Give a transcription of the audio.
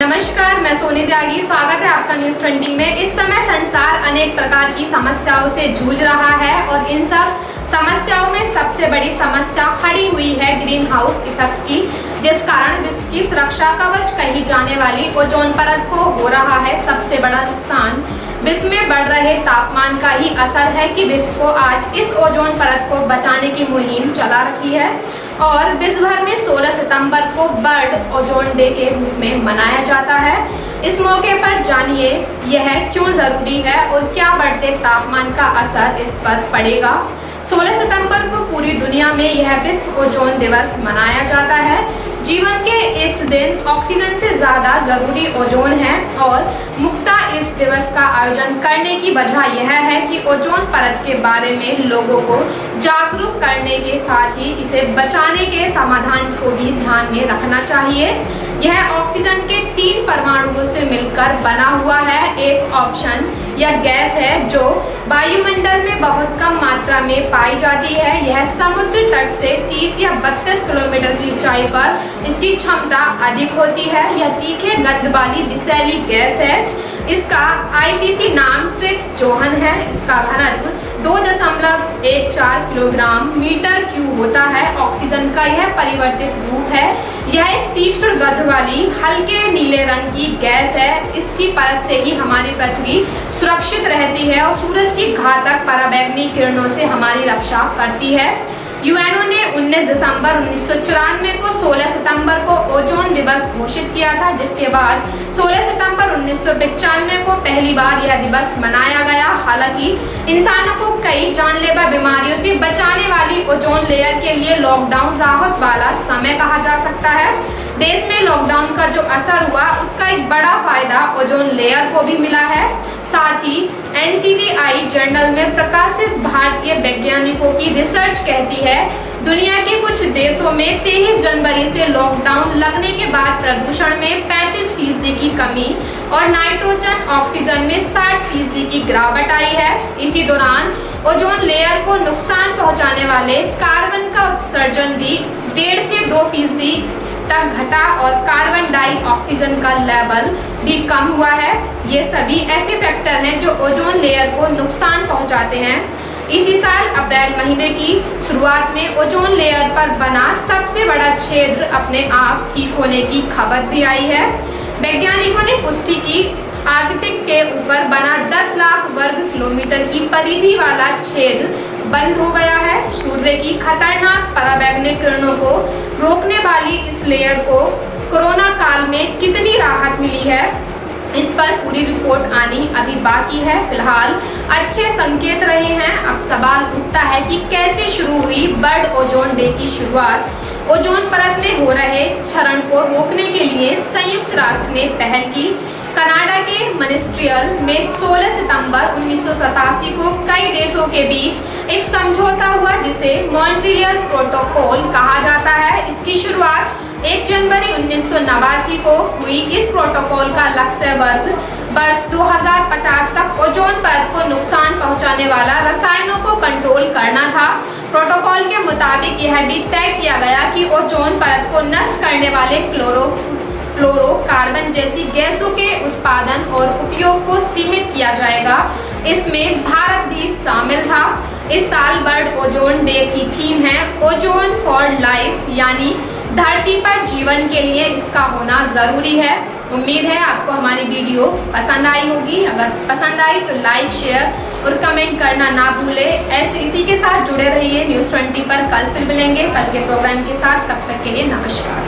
नमस्कार, मैं सोनी त्यागी। स्वागत है आपका न्यूज़ 20 में। इस समय संसार अनेक प्रकार की समस्याओं से जूझ रहा है और इन सब समस्याओं में सबसे बड़ी समस्या खड़ी हुई है ग्रीन हाउस इफेक्ट की, जिस कारण विश्व की सुरक्षा कवच कही जाने वाली ओजोन परत को हो रहा है सबसे बड़ा नुकसान। विश्व में बढ़ रहे तापमान का ही असर है कि विश्व को आज इस ओजोन परत को बचाने की मुहिम चला रखी है और विश्व भर में 16 सितंबर को वर्ल्ड ओजोन डे के रूप में मनाया जाता है। इस मौके पर जानिए यह क्यों जरूरी है और क्या बढ़ते तापमान का असर इस पर पड़ेगा। 16 सितंबर को पूरी दुनिया में यह विश्व ओजोन दिवस मनाया जाता है। जीवन के इस दिन ऑक्सीजन से ज्यादा जरूरी ओजोन है और मुख्यतः इस दिवस का आयोजन करने की वजह यह है कि ओजोन परत के बारे में लोगों को जागरूक करने के साथ ही इसे बचाने के समाधान को भी ध्यान में रखना चाहिए। यह ऑक्सीजन के 3 परमाणुओं से मिलकर बना हुआ है। एक ऑप्शन या गैस है जो वायुमंडल में बहुत कम मात्रा में पाई जाती है। यह समुद्र तट से 30 या 32 किलोमीटर की ऊंचाई पर इसकी क्षमता अधिक होती है। यह तीखे गंध वाली विषैली गैस है। इसका आईपीसी नाम ट्रिक्स जोहन है। इसका घनत्व 2.14 किलोग्राम मीटर क्यूब होता है। ऑक्सीजन का यह परिवर्तित रूप है। यह एक तीक्ष्ण गंध वाली हल्के नीले रंग की गैस है। इसकी परत से ही हमारी पृथ्वी सुरक्षित रहती है और सूरज की घातक पराबैंगनी किरणों से हमारी रक्षा करती है। यूएनओ ने 19 दिसंबर 1994 को 16 सितंबर को ओजोन दिवस घोषित किया था, जिसके बाद 16 सितंबर 1995 को पहली बार यह दिवस मनाया गया। हालांकि इंसानों को कई जानलेवा बीमारियों से बचाने वाली ओजोन लेयर के लिए लॉकडाउन राहत वाला समय कहा जा सकता है। देश में लॉकडाउन का जो असर हुआ उसका एक बड़ा फायदा ओजोन लेयर को भी मिला है। साथ ही NCBI जर्नल में प्रकाशित भारतीय वैज्ञानिकों की रिसर्च कहती है दुनिया के कुछ देशों में 23 जनवरी से लॉकडाउन लगने के बाद प्रदूषण में 35% की कमी और नाइट्रोजन ऑक्सीजन में 60% की गिरावट आई है। इसी दौरान ओजोन लेयर को नुकसान पहुंचाने वाले कार्बन का उत्सर्जन भी 1.5 से 2% तक घटा और कार्बन डाइऑक्सीजन का लेवल भी कम हुआ है। ये सभी ऐसे फैक्टर हैं जो ओजोन लेयर को नुकसान पहुंचाते हैं। इसी साल अप्रैल महीने की शुरुआत में ओजोन लेयर पर बना सबसे बड़ा छिद्र अपने आप ठीक होने की खबर भी आई है। वैज्ञानिकों ने पुष्टि की आर्कटिक के ऊपर बना 10 लाख वर्ग किलोमीटर की परिधि वाला छेद बंद हो गया है। सूर्य की खतरनाक पराबैंगनी किरणों को रोकने वाली इस लेयर को कोरोना काल में कितनी राहत मिली है, इस पर पूरी रिपोर्ट आनी अभी बाकी है। फिलहाल अच्छे संकेत रहे हैं। अब सवाल उठता है कि कैसे शुरू हुई वर्ल्ड ओजोन डे की शुरुआत। ओजोन परत में हो रहे क्षरण को रोकने के लिए संयुक्त राष्ट्र ने पहल की। कनाडा के मॉन्ट्रियल में 16 सितंबर 1987 को कई देशों के बीच एक समझौता हुआ जिसे मॉन्ट्रियल प्रोटोकॉल कहा जाता है। इसकी शुरुआत 1 जनवरी 1989 को हुई। इस प्रोटोकॉल का लक्ष्य वर्ष 2050 तक ओजोन परत को नुकसान पहुंचाने वाला रसायनों को कंट्रोल करना था। प्रोटोकॉल के मुताबिक यह भी तय किया गया कि ओजोन परत को नष्ट करने वाले फ्लोरोकार्बन जैसी गैसों के उत्पादन और उपयोग को सीमित किया जाएगा। इसमें भारत भी शामिल था। इस साल वर्ल्ड ओजोन डे की थीम है ओजोन फॉर लाइफ, यानी धरती पर जीवन के लिए इसका होना जरूरी है। उम्मीद है आपको हमारी वीडियो पसंद आई होगी। अगर पसंद आई तो लाइक, शेयर और कमेंट करना ना भूलें। ऐसे इसी के साथ जुड़े रहिए न्यूज़ 20 पर। कल फिर मिलेंगे कल के प्रोग्राम के साथ। तब तक के लिए नमस्कार।